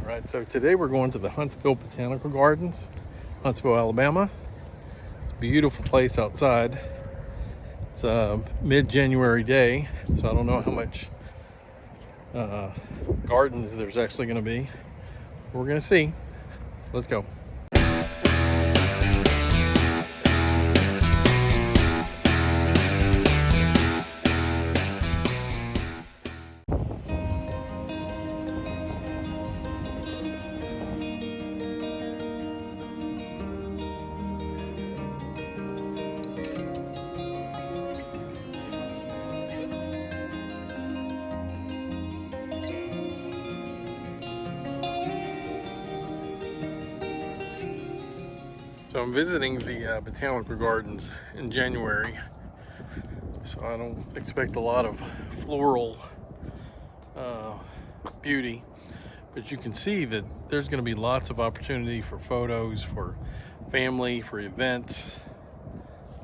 All right, so today we're going to the Huntsville Botanical Gardens, Huntsville, Alabama. It's a beautiful place outside. It's a mid-January day, so I don't know how much gardens there's actually going to be. We're going to see. So let's go. So I'm visiting the Botanical Gardens in January, so I don't expect a lot of floral beauty, but you can see that there's going to be lots of opportunity for photos, for family, for events.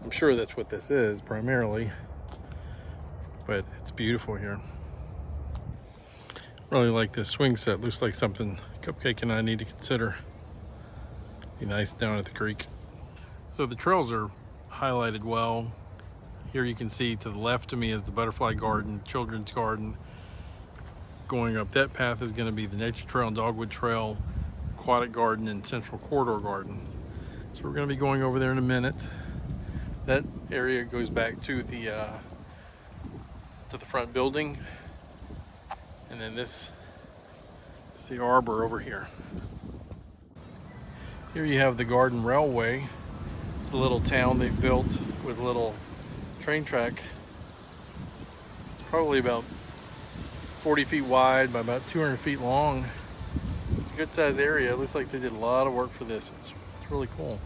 I'm sure that's what this is primarily, but it's beautiful here. Really like this swing set. Looks like something Cupcake and I need to consider. Be nice down at the creek. So the trails are highlighted well. Here you can see to the left of me is the butterfly garden, children's garden. Going up that path is going to be the nature trail and Dogwood Trail, Aquatic Garden, and Central Corridor Garden. So we're going to be going over there in a minute. That area goes back to the front building, and then this is the arbor over here. Here you have the Garden Railway. It's a little town they've built with a little train track. It's probably about 40 feet wide by about 200 feet long. It's a good sized area. It looks like they did a lot of work for this. It's really cool.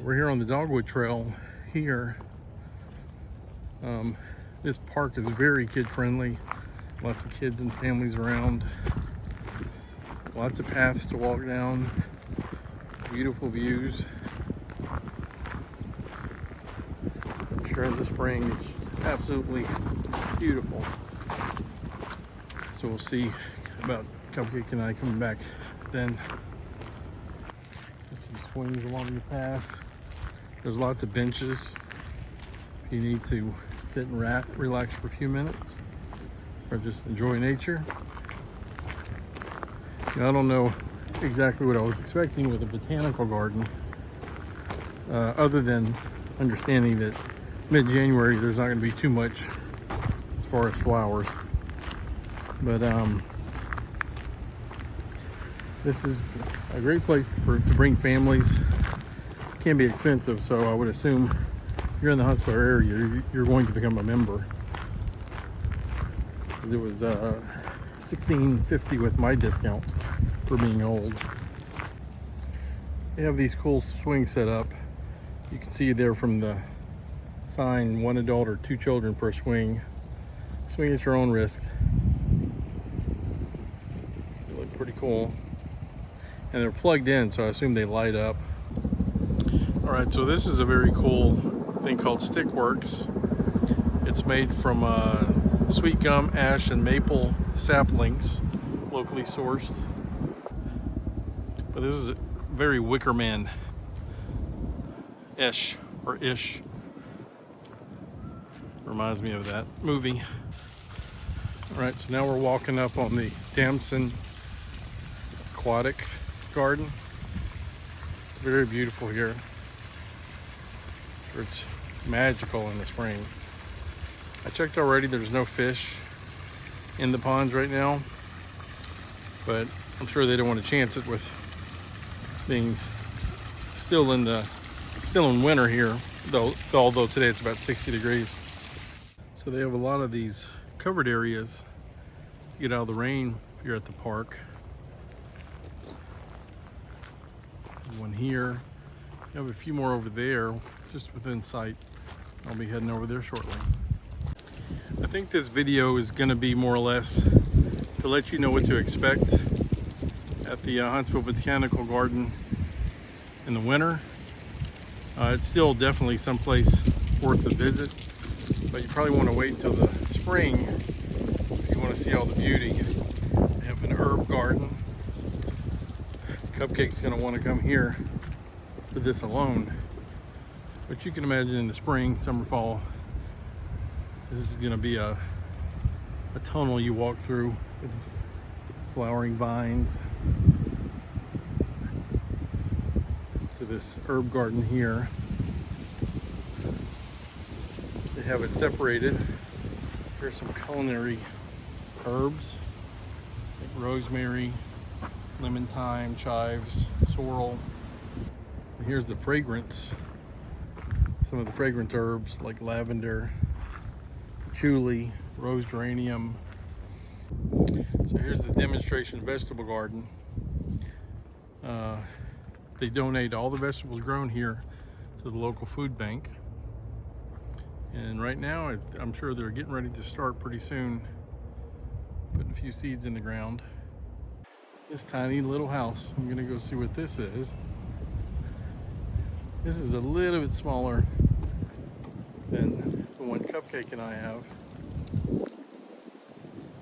We're here on the Dogwood Trail here. This park is very kid friendly. Lots of kids and families around. Lots of paths to walk down. Beautiful views. I'm sure in the spring it's absolutely beautiful. So we'll see about Cupcake and I coming back then. Some swings along the path. There's lots of benches if you need to sit and relax for a few minutes or just enjoy nature. Now, I don't know exactly what I was expecting with a botanical garden, other than understanding that mid-January there's not going to be too much as far as flowers, but this is a great place to bring families. It can be expensive, so I would assume if you're in the Huntsville area, you're going to become a member. Because it was $16.50 with my discount for being old. They have these cool swings set up. You can see there from the sign, 1 adult or 2 children per swing. Swing at your own risk. They look pretty cool. And they're plugged in, so I assume they light up. All right, so this is a very cool thing called Stickworks. It's made from sweet gum, ash, and maple saplings, locally sourced. But this is very Wicker Man-ish, or ish. Reminds me of that movie. All right, so now we're walking up on the Damson Aquatic Garden. It's very beautiful here. It's magical in the spring. I checked already, there's no fish in the ponds right now, but I'm sure they don't want to chance it with being still in winter here, although today it's about 60 degrees. So they have a lot of these covered areas to get out of the rain if you're at the park. One here. You have a few more over there, just within sight. I'll be heading over there shortly. I think this video is going to be more or less to let you know what to expect at the Huntsville Botanical Garden in the winter. It's still definitely someplace worth a visit, but you probably want to wait until the spring if you want to see all the beauty. They have an herb garden. Cupcake's going to want to come here for this alone, but you can imagine in the spring, summer, fall, this is going to be a tunnel you walk through with flowering vines to this herb garden here. They have it separated. Here's some culinary herbs like rosemary, lemon thyme, chives, sorrel. And here's the fragrance. Some of the fragrant herbs like lavender, patchouli, rose geranium. So here's the demonstration vegetable garden. They donate all the vegetables grown here to the local food bank. And right now, I'm sure they're getting ready to start pretty soon, putting a few seeds in the ground. This tiny little house, I'm gonna go see what this is. This is a little bit smaller than the one Cupcake and I have,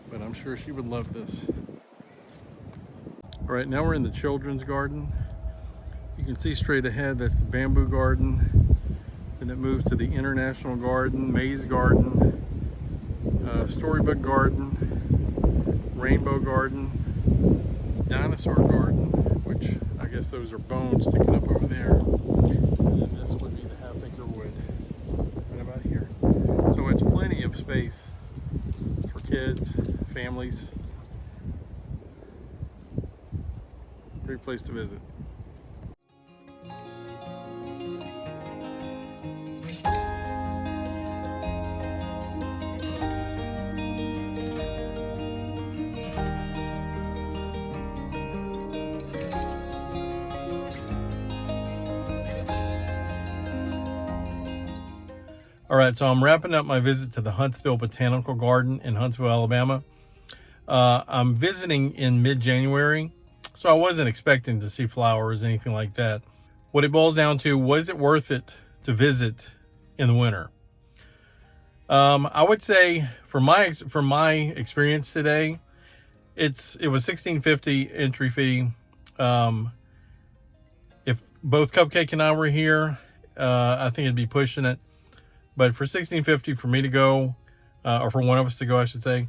but I'm sure she would love this. All right, now we're in the children's garden. You can see straight ahead, that's the bamboo garden. Then it moves to the international garden, maze garden, storybook garden, rainbow garden, dinosaur garden, which I guess those are bones sticking up over there. And then this would be the half-acre wood right about here. So it's plenty of space for kids, families. Great place to visit. All right, so I'm wrapping up my visit to the Huntsville Botanical Garden in Huntsville, Alabama. I'm visiting in mid-January, so I wasn't expecting to see flowers, anything like that. What it boils down to, was it worth it to visit in the winter? I would say, from my experience today, it was $16.50 entry fee. If both Cupcake and I were here, I think it'd be pushing it. But for $16.50 for me to go, or for one of us to go, I should say,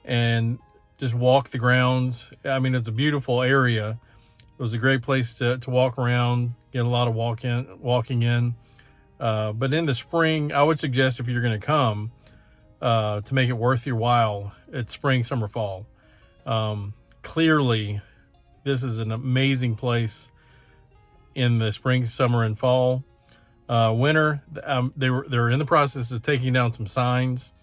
and just walk the grounds. I mean, it's a beautiful area. It was a great place to walk around, get a lot of walking in. But in the spring, I would suggest if you're going to come, to make it worth your while, it's spring, summer, fall. Clearly, this is an amazing place in the spring, summer, and fall. Winter, they're in the process of taking down some signs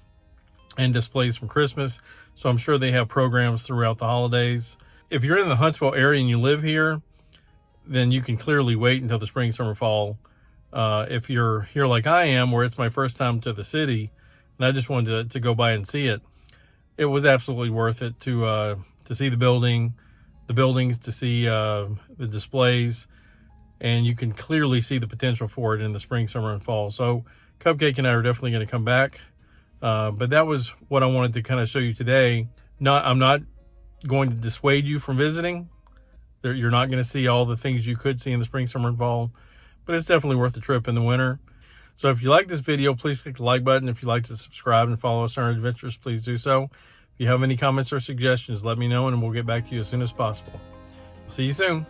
and displays from Christmas, so I'm sure they have programs throughout the holidays. If you're in the Huntsville area and you live here, then you can clearly wait until the spring, summer, fall. If you're here like I am, where it's my first time to the city, and I just wanted to go by and see it, it was absolutely worth it to see the buildings, to see the displays. And you can clearly see the potential for it in the spring, summer, and fall. So Cupcake and I are definitely going to come back. But that was what I wanted to kind of show you today. I'm not going to dissuade you from visiting. You're not going to see all the things you could see in the spring, summer, and fall. But it's definitely worth the trip in the winter. So if you like this video, please click the like button. If you'd like to subscribe and follow us on our adventures, please do so. If you have any comments or suggestions, let me know, and we'll get back to you as soon as possible. See you soon.